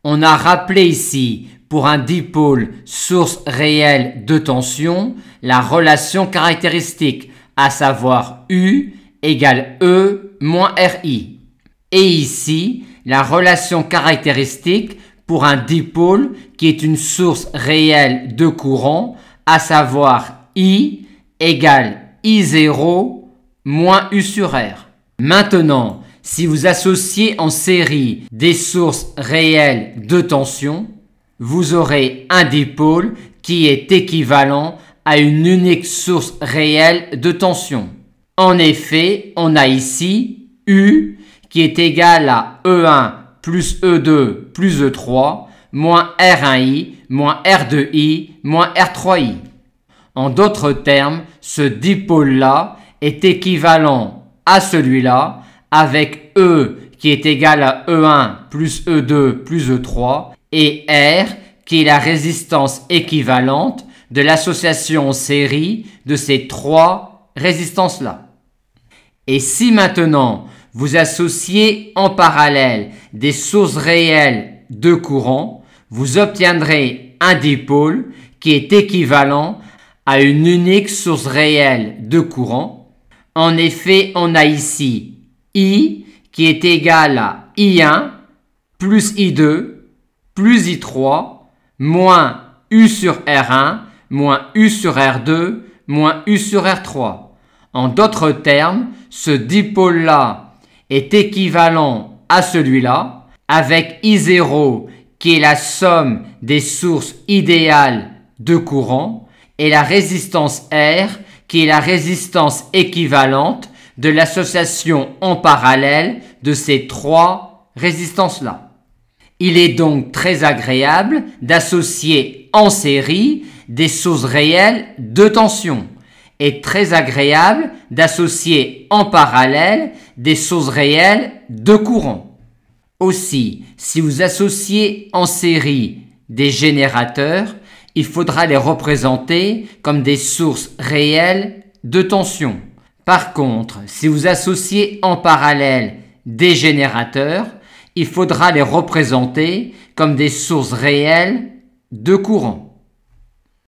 On a rappelé ici, pour un dipôle source réelle de tension, la relation caractéristique, à savoir U égale E moins RI. Et ici, la relation caractéristique pour un dipôle qui est une source réelle de courant, à savoir I égale I0 moins U sur R. Maintenant, si vous associez en série des sources réelles de tension, vous aurez un dipôle qui est équivalent à une unique source réelle de tension. En effet, on a ici U qui est égal à E1 plus E2 plus E3 moins R1I moins R2I moins R3I. En d'autres termes, ce dipôle-là est équivalent à celui-là avec E qui est égal à E1 plus E2 plus E3 et R qui est la résistance équivalente de l'association en série de ces trois résistances-là. Et si maintenant vous associez en parallèle des sources réelles de courant, vous obtiendrez un dipôle qui est équivalent à une unique source réelle de courant. En effet, on a ici I qui est égal à I1 plus I2 plus I3 moins U sur R1 moins U sur R2 moins U sur R3. En d'autres termes, ce dipôle-là est équivalent à celui-là avec I0 qui est la somme des sources idéales de courant et la résistance R qui est la résistance équivalente de l'association en parallèle de ces trois résistances-là. Il est donc très agréable d'associer en série des sources réelles de tension et très agréable d'associer en parallèle des sources réelles de courant. Aussi, si vous associez en série des générateurs, il faudra les représenter comme des sources réelles de tension. Par contre, si vous associez en parallèle des générateurs, il faudra les représenter comme des sources réelles de courant.